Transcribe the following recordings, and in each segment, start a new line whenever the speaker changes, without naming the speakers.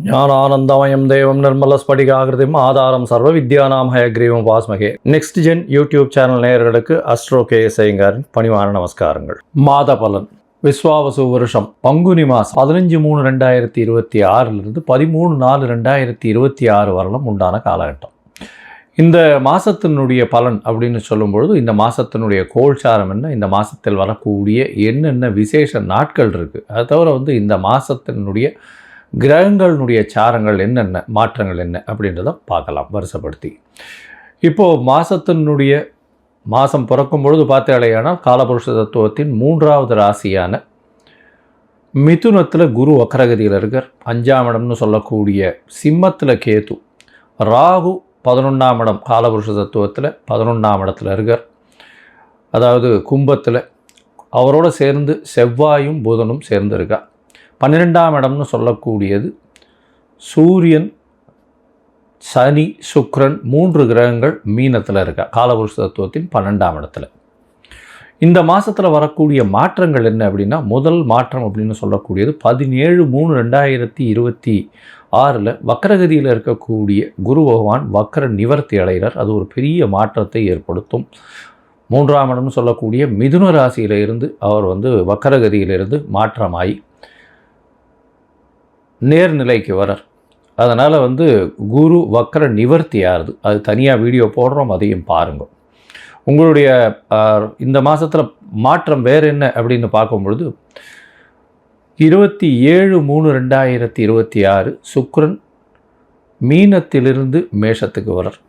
ஞானானந்தமயம் தேவம் நிர்மலஸ்படிகாகிருதிம் ஆதாரம் சர்வ வித்யானாம் ஹயக்ரீவம் வாஸ்மகே. நெக்ஸ்ட் ஜென் யூடியூப் சேனல் நேயர்களுக்கு அஸ்ட்ரோ கேஎஸ் ஐயங்காரின் பணிவான நமஸ்காரங்கள். மாத பலன். விஸ்வாவசு வருஷம் பங்குனி மாதம் 15/3/2026 13/4/2026 வரலும் உண்டான காலகட்டம். இந்த மாதத்தினுடைய பலன் அப்படின்னு சொல்லும்பொழுது இந்த மாதத்தினுடைய கோல்சாரம் என்ன, இந்த மாதத்தில் வரக்கூடிய என்னென்ன விசேஷ நாட்கள் இருக்குது, அதை தவிர இந்த மாதத்தினுடைய கிரகங்களுடைய சாரங்கள் என்னென்ன, மாற்றங்கள் என்ன அப்படின்றத பார்க்கலாம் வருஷப்படுத்தி. இப்போது மாதம் பிறக்கும் பொழுது பார்த்தாலேயானால் காலபுருஷ தத்துவத்தின் 3வது ராசியான மிதுனத்தில் குரு வக்ரகதியில் இருக்கார். 5ஆம் இடம்னு சொல்லக்கூடிய சிம்மத்தில் கேது, ராகு 11ஆம் இடம் காலபுருஷ தத்துவத்தில் 11ஆம் இடத்துல இருக்கார். அதாவது கும்பத்தில் அவரோடு சேர்ந்து செவ்வாயும் புதனும் சேர்ந்து இருக்கா. 12ஆம் இடம்னு சொல்லக்கூடியது சூரியன், சனி, சுக்கிரன் 3 கிரகங்கள் மீனத்தில் இருக்கா காலபுருஷ தத்துவத்தின் 12ஆம் இடத்துல. இந்த மாதத்தில் வரக்கூடிய மாற்றங்கள் என்ன அப்படின்னா, முதல் மாற்றம் அப்படின்னு சொல்லக்கூடியது 17/3/2026 வக்ரகதியில் இருக்கக்கூடிய குரு பகவான் வக்ர நிவர்த்தி அடைகிறார். அது ஒரு பெரிய மாற்றத்தை ஏற்படுத்தும். 3ஆம் இடம்னு சொல்லக்கூடிய மிதுன ராசியிலிருந்து அவர் வக்ரகதியிலிருந்து மாற்றமாகி நேர்நிலைக்கு வரார். அதனால் குரு வக்ர நிவர்த்தி ஆகுது. அது தனியாக வீடியோ போடுறோம், அதையும் பாருங்கள். உங்களுடைய இந்த மாதத்தில் மாற்றம் வேறு என்ன அப்படின்னு பார்க்கும்பொழுது 27/3/2026 சுக்கிரன் மீனத்திலிருந்து மேஷத்துக்கு வரார்.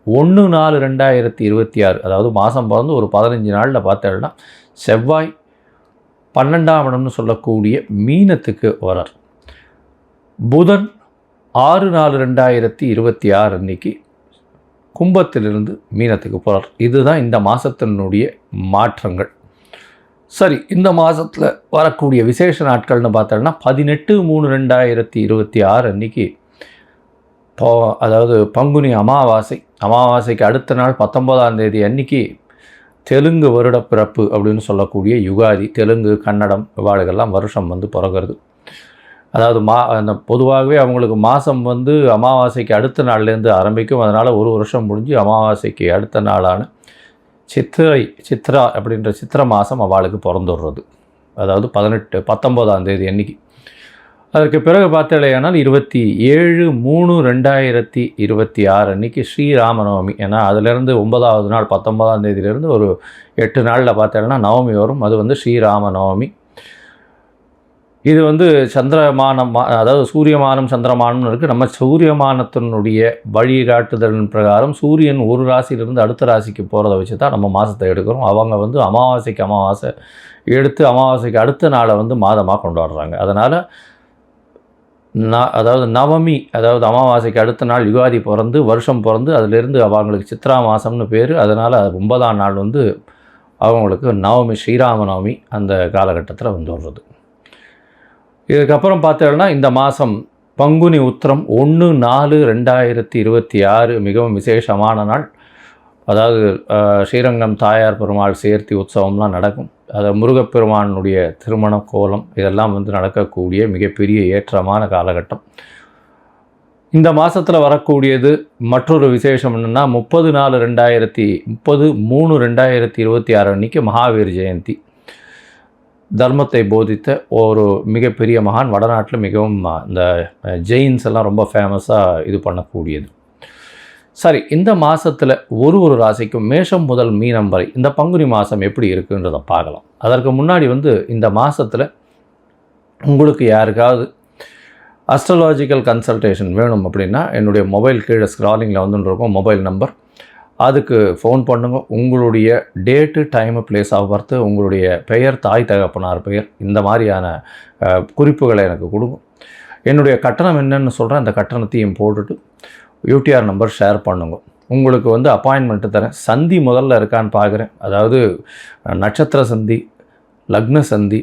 1/4/2026 அதாவது மாதம் பிறந்து ஒரு 15 நாளில் பார்த்தேன்னா செவ்வாய் 12ஆம் இடம்னு சொல்லக்கூடிய மீனத்துக்கு வரார். புதன் 6/4/2026 அன்னைக்கு கும்பத்திலிருந்து மீனத்துக்கு போகிறார். இதுதான் இந்த மாதத்தினுடைய மாற்றங்கள். சரி, இந்த மாதத்தில் வரக்கூடிய விசேஷ நாட்கள்னு பார்த்தோம்னா 18/3/2026 அன்னைக்கு அதாவது பங்குனி அமாவாசைக்கு அடுத்த நாள் 19ஆம் தேதி அன்னைக்கு தெலுங்கு வருட பிறப்பு அப்படின்னு சொல்லக்கூடிய யுகாதி. தெலுங்கு, கன்னடம் இவாளுகெல்லாம் வருஷம் பிறகுறது. அதாவது அந்த பொதுவாகவே அவங்களுக்கு மாதம் அமாவாசைக்கு அடுத்த நாள்லேருந்து ஆரம்பிக்கும். அதனால் ஒரு வருஷம் முடிஞ்சு அமாவாசைக்கு அடுத்த நாளான சித்ரா அப்படின்ற சித்திரை மாதம் அவளுக்கு பிறந்துடுறது. அதாவது 19ஆம் தேதி அன்னைக்கு. அதற்கு பிறகு பார்த்தாலேயானால் 27/3/2026 அன்றைக்கி ஸ்ரீராமநவமி. ஏன்னா அதிலேருந்து 9ஆவது நாள் 19ஆம் தேதியிலேருந்து ஒரு 8 நாளில் பார்த்தேன்னா நவமி வரும். அது ஸ்ரீராமநவமி. இது சந்திரமானம், அதாவது சூரியமானம் சந்திரமானம்னு இருக்குது. நம்ம சூரியமானத்தினுடைய வழிகாட்டுதலின் பிரகாரம் சூரியன் ஒரு ராசியிலிருந்து அடுத்த ராசிக்கு போகிறத வச்சு தான் நம்ம மாதத்தை எடுக்கிறோம். அவங்க அமாவாசைக்கு அமாவாசை எடுத்து அமாவாசைக்கு அடுத்த நாளை மாதமாக கொண்டாடுறாங்க. அதனால் அதாவது நவமி, அதாவது அமாவாசைக்கு அடுத்த நாள் யுகாதி பிறந்து வருஷம் பிறந்து அதிலிருந்து அவங்களுக்கு சித்ரா மாதம்னு பேர். அதனால் 9ஆம் நாள் அவங்களுக்கு நவமி, ஸ்ரீராமநவமி அந்த காலகட்டத்தில் வந்துடுறது. இதுக்கப்புறம் பார்த்தோம்னா இந்த மாதம் பங்குனி உத்திரம் 1/4/2026 மிகவும் விசேஷமான நாள். அதாவது ஸ்ரீரங்கம் தாயார் பெருமாள் சேர்த்தி உற்சவம்லாம் நடக்கும். அது முருகப்பெருமானுடைய திருமண கோலம் இதெல்லாம் நடக்கக்கூடிய மிகப்பெரிய ஏற்றமான காலகட்டம். இந்த மாதத்தில் வரக்கூடியது மற்றொரு விசேஷம் என்னென்னா 30/3/2026 அன்றைக்கி மகாவீர் ஜெயந்தி. தர்மத்தை போதித்த ஒரு மிகப்பெரிய மகான். வடநாட்டில் மிகவும் இந்த ஜெயின்ஸ் எல்லாம் ரொம்ப ஃபேமஸாக இது பண்ணக்கூடியது. சரி, இந்த மாதத்தில் ஒரு ராசிக்கும் மேஷம் முதல் மீனம் வரை இந்த பங்குனி மாதம் எப்படி இருக்குன்றதை பார்க்கலாம். அதற்கு முன்னாடி இந்த மாதத்தில் உங்களுக்கு யாருக்காவது அஸ்ட்ராலாஜிக்கல் கன்சல்டேஷன் வேணும் அப்படின்னா என்னுடைய மொபைல் கீழே ஸ்க்ராலிங்கில் இருக்கும் மொபைல் நம்பர், அதுக்கு ஃபோன் பண்ணுங்க. உங்களுடைய date, time, place of birth, உங்களுடைய பெயர், தாய் தகப்பனார் பெயர், இந்த மாதிரியான குறிப்புகளை எனக்கு கொடுங்க. என்னுடைய கட்டணம் என்னென்னு சொல்கிறேன். அந்த கட்டணத்தையும் போட்டுட்டு யூடிஆர் நம்பர் ஷேர் பண்ணுங்க. உங்களுக்கு அப்பாயின்மெண்ட்டு தரேன். சந்தி முதல்ல இருக்கான்னு பார்க்குறேன். அதாவது நட்சத்திர சந்தி, லக்ன சந்தி,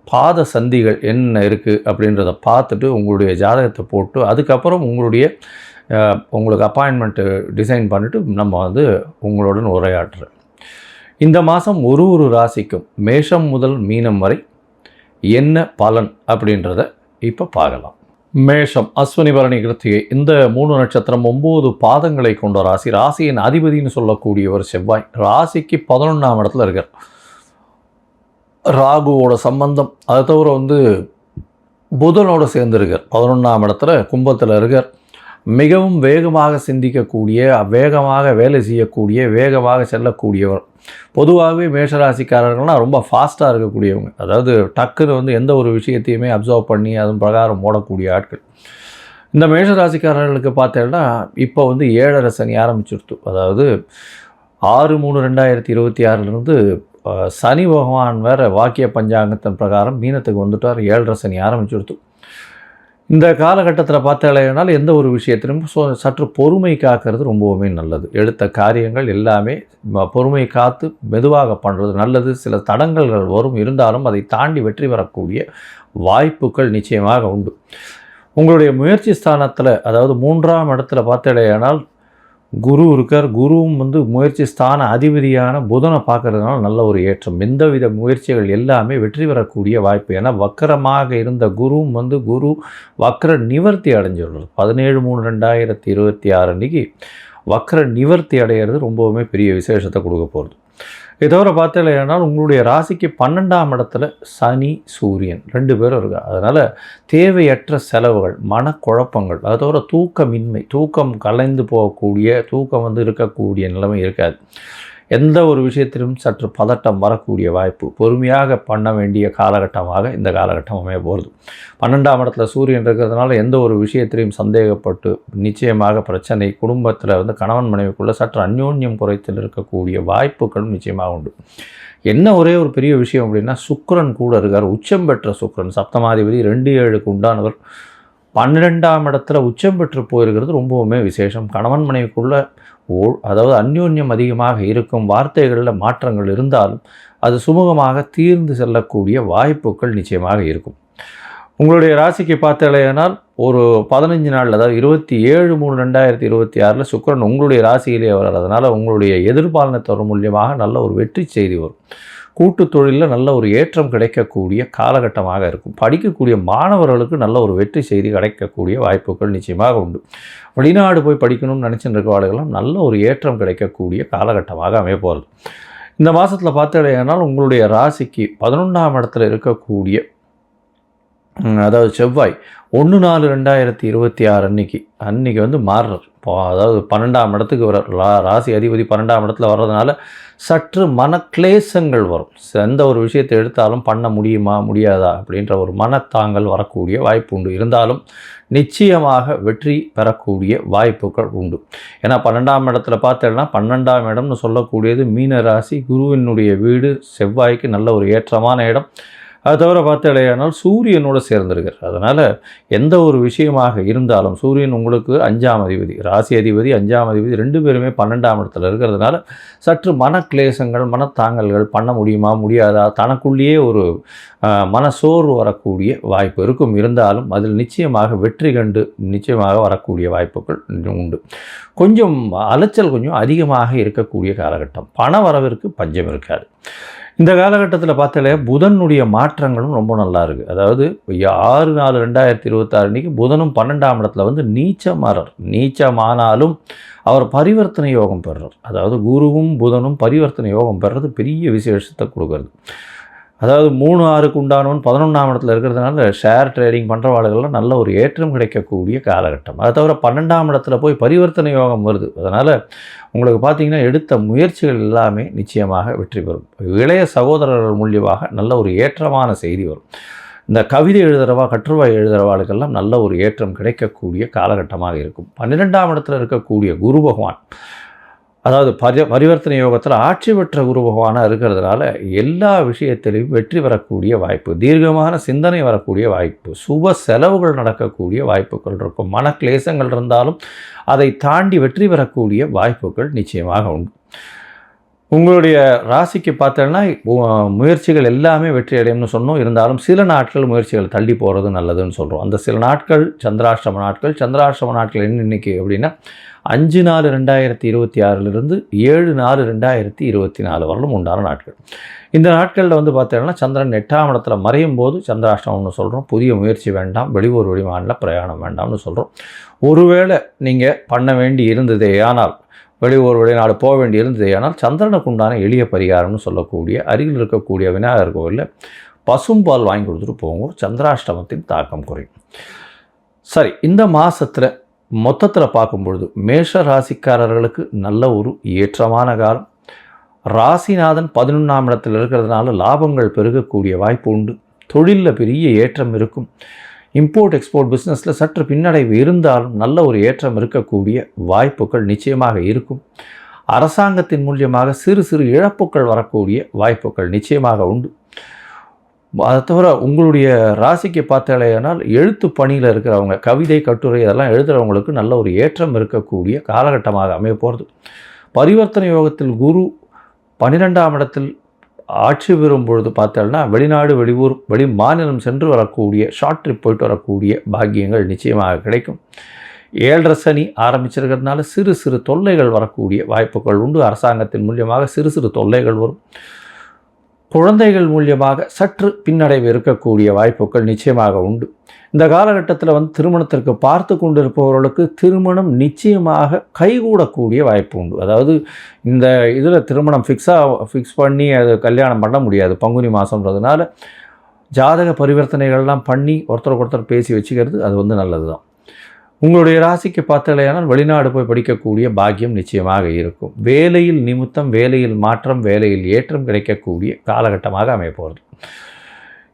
பாத சந்திகள் என்ன இருக்குது அப்படின்றத பார்த்துட்டு உங்களுடைய ஜாதகத்தை போட்டு அதுக்கப்புறம் உங்களுக்கு அப்பாயின்மெண்ட்டு டிசைன் பண்ணிவிட்டு நம்ம உங்களுடன் உரையாடுறேன். இந்த மாதம் ஒரு ராசிக்கும் மேஷம் முதல் மீனம் வரை என்ன பலன் அப்படின்றத இப்போ பார்க்கலாம். மேஷம், அஸ்வினி, பரணி, கிருத்திகை இந்த 3 நட்சத்திரம் 9 பாதங்களை கொண்ட ராசி. ராசியின் அதிபதினு சொல்லக்கூடிய ஒரு செவ்வாய் ராசிக்கு 11ஆம் இடத்துல இருக்கார். ராகுவோட சம்பந்தம், அதை தவிர புதனோடு சேர்ந்துருக்கார். 11ஆம் இடத்துல கும்பத்தில் இருக்கார். மிகவும் வேகமாக சிந்திக்கக்கூடிய, வேகமாக வேலை செய்யக்கூடிய, வேகமாக செல்லக்கூடியவர். பொதுவாகவே மேஷராசிக்காரர்கள்னால் ரொம்ப ஃபாஸ்ட்டாக இருக்கக்கூடியவங்க. அதாவது டக்குன்னு எந்த ஒரு விஷயத்தையுமே அப்சர்வ் பண்ணி அதன் பிரகாரம் ஓடக்கூடிய ஆட்கள். இந்த மேஷராசிக்காரர்களுக்கு பார்த்தேன்னா இப்போ 7.5 சனி ஆரம்பிச்சுடுத்து. அதாவது 6/3/2026 சனி பகவான் வேறு வாக்கிய பஞ்சாங்கத்தின் பிரகாரம் மீனத்துக்கு வந்துட்டார். 7.5 சனி ஆரம்பிச்சுடுத்து. இந்த காலகட்டத்தில் பார்த்தாலேனால் எந்த ஒரு விஷயத்திலும் சற்று பொறுமை காக்கிறது ரொம்பவுமே நல்லது. எடுத்த காரியங்கள் எல்லாமே பொறுமை காத்து மெதுவாக பண்ணுறது நல்லது. சில தடங்கல்கள் வரும், இருந்தாலும் அதை தாண்டி வெற்றி பெறக்கூடிய வாய்ப்புகள் நிச்சயமாக உண்டு. உங்களுடைய முயற்சி ஸ்தானத்தில், அதாவது 3ஆம் இடத்துல பார்த்தாலேனால் குரு இருக்கார். குருவும் முயற்சி ஸ்தான அதிபதியான புதனை பார்க்கறதுனால நல்ல ஒரு ஏற்றம். எந்தவித முயற்சிகள் எல்லாமே வெற்றி பெறக்கூடிய வாய்ப்பு. ஏன்னா வக்கரமாக இருந்த குருவும் குரு வக்கர நிவர்த்தி அடைஞ்சிடுறது. 17/3/2026 அன்றைக்கி வக்கர நிவர்த்தி அடைகிறது ரொம்பவுமே பெரிய விசேஷத்தை கொடுக்க போகிறது. இதை தவிர பார்த்தீங்கன்னா உங்களுடைய ராசிக்கு 12ஆம் இடத்துல சனி சூரியன் 2 பேரும் இருக்காங்க. அதனால் தேவையற்ற செலவுகள், மனக்குழப்பங்கள், அதை தவிர தூக்கமின்மை, தூக்கம் கலைந்து போகக்கூடிய, தூக்கம் இருக்கக்கூடிய நிலைமை இருக்காது. எந்த ஒரு விஷயத்திலும் சற்று பதட்டம் வரக்கூடிய வாய்ப்பு. பொறுமையாக பண்ண வேண்டிய காலகட்டமாக இந்த காலகட்டம் அமைய போகிறது. 12ஆம் இடத்துல சூரியன் இருக்கிறதுனால எந்த ஒரு விஷயத்திலையும் சந்தேகப்பட்டு நிச்சயமாக பிரச்சனை, குடும்பத்தில் கணவன் மனைவிக்குள்ளே சற்று அந்யோன்யம் குறைத்தில் இருக்கக்கூடிய வாய்ப்புகளும் நிச்சயமாக உண்டு. என்ன ஒரே ஒரு பெரிய விஷயம் அப்படின்னா, சுக்கிரன் கூட இருக்கார். உச்சம் பெற்ற சுக்கிரன், சப்தமாதிபதி 2/7க்கு உண்டானவர் 12ஆம் இடத்துல உச்சம் பெற்று போயிருக்கிறது ரொம்பவுமே விசேஷம். கணவன் மனைவிக்குள்ள அதாவது அந்யோன்யம் அதிகமாக இருக்கும். வார்த்தைகளில் மாற்றங்கள் இருந்தாலும் அது சுமூகமாக தீர்ந்து செல்லக்கூடிய வாய்ப்புகள் நிச்சயமாக இருக்கும். உங்களுடைய ராசிக்கு பார்த்தலையானால் ஒரு 15 நாள், அதாவது 27/3/2026 சுக்கிரன் உங்களுடைய ராசியிலே வர்றதுனால உங்களுடைய எதிர்பாலனத்தோர் மூலியமாக நல்ல ஒரு வெற்றி செய்தி வரும். கூட்டு தொழிலில் நல்ல ஒரு ஏற்றம் கிடைக்கக்கூடிய காலகட்டமாக இருக்கும். படிக்கக்கூடிய மாணவர்களுக்கு நல்ல ஒரு வெற்றி செய்தி கிடைக்கக்கூடிய வாய்ப்புகள் நிச்சயமாக உண்டு. வெளிநாடு போய் படிக்கணும்னு நினச்சிட்டு இருக்கவாளுகெல்லாம் நல்ல ஒரு ஏற்றம் கிடைக்கக்கூடிய காலகட்டமாக அமைய போகிறது. இந்த மாதத்தில் பார்த்தீங்கன்னா உங்களுடைய ராசிக்கு 11ஆம் இடத்துல இருக்கக்கூடிய, அதாவது செவ்வாய் 1/4/2026 அன்னைக்கு மாறுறார். அதாவது 12ஆம் இடத்துக்கு வர ராசி அதிபதி 12ஆம் இடத்துல வர்றதுனால சற்று மனக்லேசங்கள் வரும். எந்த ஒரு விஷயத்தை எடுத்தாலும் பண்ண முடியுமா முடியாதா அப்படின்ற ஒரு மனத்தாங்கல் வரக்கூடிய வாய்ப்பு உண்டு. இருந்தாலும் நிச்சயமாக வெற்றி பெறக்கூடிய வாய்ப்புகள் உண்டு. ஏன்னா 12ஆம் இடத்துல பார்த்தேன்னா 12ஆம் இடம்னு சொல்லக்கூடியது மீன ராசி, குருவினுடைய வீடு, செவ்வாய்க்கு நல்ல ஒரு ஏற்றமான இடம். அது தவிர பார்த்தடையானால் சூரியனோடு சேர்ந்திருக்கார். அதனால் எந்த ஒரு விஷயமாக இருந்தாலும் சூரியன் உங்களுக்கு 5ஆம் அதிபதி, ராசி அதிபதி 5ஆம் அதிபதி 2 பேருமே 12ஆம் இடத்துல இருக்கிறதுனால சற்று மனக்லேசங்கள், மனத்தாங்கல்கள், பண்ண முடியுமா முடியாதா, தனக்குள்ளேயே ஒரு மனசோர்வு வரக்கூடிய வாய்ப்பு இருக்கும். இருந்தாலும் அதில் நிச்சயமாக வெற்றி கண்டு நிச்சயமாக வரக்கூடிய வாய்ப்புகள் உண்டு. கொஞ்சம் அலைச்சல் கொஞ்சம் அதிகமாக இருக்கக்கூடிய காலகட்டம். பண வரவிற்கு பஞ்சம் இருக்காது. இந்த காலகட்டத்தில் பார்த்தாலே புதனுடைய மாற்றங்களும் ரொம்ப நல்லா இருக்குது. அதாவது 6/4/2026 புதனும் 12ஆம் இடத்துல நீச்சமாறார். நீச்சமானாலும் அவர் பரிவர்த்தனை யோகம் பெறுறார். அதாவது குருவும் புதனும் பரிவர்த்தனை யோகம் பெறுறது பெரிய விசேஷத்தை கொடுக்கறது. அதாவது 3/6க்கு உண்டானவன் 11ஆம் இடத்துல இருக்கிறதுனால ஷேர் ட்ரேடிங் பண்ணுறவாளுகள்லாம் நல்ல ஒரு ஏற்றம் கிடைக்கக்கூடிய காலகட்டம். அதை தவிர 12ஆம் இடத்துல போய் பரிவர்த்தனை யோகம் வருது. அதனால் உங்களுக்கு பார்த்திங்கன்னா எடுத்த முயற்சிகள் எல்லாமே நிச்சயமாக வெற்றி பெறும். இளைய சகோதரர்கள் மூலியமாக நல்ல ஒரு ஏற்றமான செய்தி வரும். இந்த கவிதை எழுதுகிறவா, கட்டுரைவாய் எழுதுகிறவாளுக்கெல்லாம் நல்ல ஒரு ஏற்றம் கிடைக்கக்கூடிய காலகட்டமாக இருக்கும். 12ஆம் இடத்துல இருக்கக்கூடிய குரு பகவான், அதாவது பரிவர்த்தனை யோகத்தில் ஆட்சி பெற்ற குரு பகவானாக இருக்கிறதுனால எல்லா விஷயத்திலையும் வெற்றி பெறக்கூடிய வாய்ப்பு, தீர்க்கமான சிந்தனை வரக்கூடிய வாய்ப்பு, சுப செலவுகள் நடக்கக்கூடிய வாய்ப்புகள் இருக்கும். மனக்லேசங்கள் இருந்தாலும் அதை தாண்டி வெற்றி பெறக்கூடிய வாய்ப்புகள் நிச்சயமாக உண்டு. உங்களுடைய ராசிக்கு பார்த்தோன்னா முயற்சிகள் எல்லாமே வெற்றி அடையும்னு சொன்னோம். இருந்தாலும் சில நாட்கள் முயற்சிகள் தள்ளி போகிறது நல்லதுன்னு சொல்கிறோம். அந்த சில நாட்கள் சந்திராஷ்டம நாட்கள். சந்திராஷ்டம நாட்கள் என்ன இன்னைக்கு அப்படின்னா 5/4/2026 7/4/2024 வரலும் உண்டான நாட்கள். இந்த நாட்களில் வந்து பார்த்தீங்கன்னா சந்திரன் 8ஆம் இடத்துல மறையும் போது சந்திராஷ்டமம்னு சொல்கிறோம். புதிய முயற்சி வேண்டாம், வெளியூர் வெளிமாநில பிரயாணம் வேண்டாம்னு சொல்கிறோம். ஒருவேளை நீங்கள் பண்ண வேண்டி இருந்ததே ஆனால், வெளியூர் வெளிநாடு போக வேண்டி இருந்ததே ஆனால் சந்திரனுக்கு உண்டான எளிய பரிகாரம்னு சொல்லக்கூடிய அருகில் இருக்கக்கூடிய விநாயகர் கோவிலில் பசும்பால் வாங்கி கொடுத்துட்டு போங்க. சந்திராஷ்டமத்தின் தாக்கம் குறையும். சரி, இந்த மாதத்தில் மொத்தத்தில் பார்க்கும்பொழுது மேஷ ராசிக்காரர்களுக்கு நல்ல ஒரு ஏற்றமான காலம். ராசிநாதன் 11ஆம் இடத்தில் இருக்கிறதுனால லாபங்கள் பெருகக்கூடிய வாய்ப்பு உண்டு. தொழிலில் பெரிய ஏற்றம் இருக்கும். இம்போர்ட் எக்ஸ்போர்ட் பிஸ்னஸில் சற்று பின்னடைவு இருந்தாலும் நல்ல ஒரு ஏற்றம் இருக்கக்கூடிய வாய்ப்புகள் நிச்சயமாக இருக்கும். அரசாங்கத்தின் மூலியமாக சிறு சிறு இழப்புகள் வரக்கூடிய வாய்ப்புகள் நிச்சயமாக உண்டு. அதை தவிர உங்களுடைய ராசிக்கு பார்த்தாலேயானால் எழுத்து பணியில் இருக்கிறவங்க, கவிதை கட்டுரை இதெல்லாம் எழுதுகிறவங்களுக்கு நல்ல ஒரு ஏற்றம் இருக்கக்கூடிய காலகட்டமாக அமைய போகிறது. பரிவர்த்தனை யோகத்தில் குரு 12ஆம் இடத்தில் ஆட்சி பெறும் பொழுது பார்த்தோம்னா வெளிநாடு வெளியூர் வெளி மாநிலம் சென்று வரக்கூடிய ஷார்ட் ட்ரிப் போயிட்டு வரக்கூடிய பாக்கியங்கள் நிச்சயமாக கிடைக்கும். 7.5 சனி ஆரம்பிச்சிருக்கிறதுனால சிறு சிறு தொல்லைகள் வரக்கூடிய வாய்ப்புகள் உண்டு. அரசாங்கத்தின் மூலியமாக சிறு சிறு தொல்லைகள் வரும். குழந்தைகள் மூலியமாக சற்று பின்னடைவு இருக்கக்கூடிய வாய்ப்புகள் நிச்சயமாக உண்டு. இந்த காலகட்டத்தில் வந்து திருமணத்திற்கு பார்த்து கொண்டிருப்பவர்களுக்கு திருமணம் நிச்சயமாக கைகூடக்கூடிய வாய்ப்பு உண்டு. அதாவது இந்த இதில் திருமணம் ஃபிக்ஸ் பண்ணி அது கல்யாணம் பண்ண முடியாது. பங்குனி மாதம்ன்றதுனால ஜாதக பரிவர்த்தனைகள்லாம் பண்ணி ஒருத்தருக்கு ஒருத்தர் பேசி வச்சுக்கிறது அது வந்து நல்லது தான். உங்களுடைய ராசிக்கு பார்த்தாலேயானால் வெளிநாடு போய் படிக்கக்கூடிய பாக்கியம் நிச்சயமாக இருக்கும். வேலையில் நிமித்தம், வேலையில் மாற்றம், வேலையில் ஏற்றம் கிடைக்கக்கூடிய காலகட்டமாக அமைய போகிறது.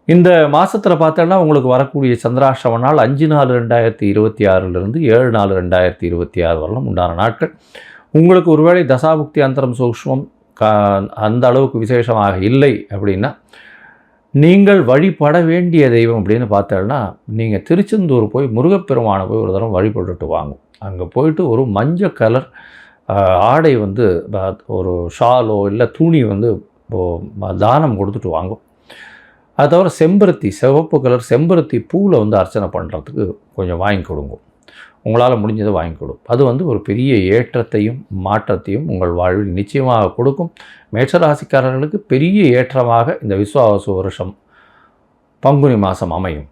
இந்த மாதத்தில் பார்த்தோன்னா உங்களுக்கு வரக்கூடிய சந்திராஷ்டம நாள் 5/4/2026 7/4/2026 வரலும் உண்டான நாட்கள். உங்களுக்கு ஒருவேளை தசாபுக்தி அந்தரம் சூக்ஷ்மம் அந்த அளவுக்கு விசேஷமாக இல்லை அப்படின்னா நீங்கள் வழிபட வேண்டிய தெய்வம் அப்படின்னு பார்த்தோன்னா நீங்கள் திருச்செந்தூர் போய் முருகப்பெருமானை போய் ஒரு தரம் வழிபட்டுட்டு வாங்க. அங்கே போயிட்டு ஒரு மஞ்சள் கலர் ஆடை வந்து ஒரு ஷாலோ இல்லை துணி வந்து தானம் கொடுத்துட்டு வாங்கும். அது தவிர செம்பருத்தி, சிவப்பு கலர் செம்பருத்தி பூவில் வந்து அர்ச்சனை பண்ணுறதுக்கு கொஞ்சம் வாங்கி கொடுங்க. உங்களால் முடிஞ்சதை வாங்கி கொடுக்கும். அது வந்து ஒரு பெரிய ஏற்றத்தையும் மாற்றத்தையும் உங்கள் வாழ்வில் நிச்சயமாக கொடுக்கும். மேஷராசிக்காரர்களுக்கு பெரிய ஏற்றமாக இந்த விஸ்வாவசு வருஷம் பங்குனி மாதம் அமையும்.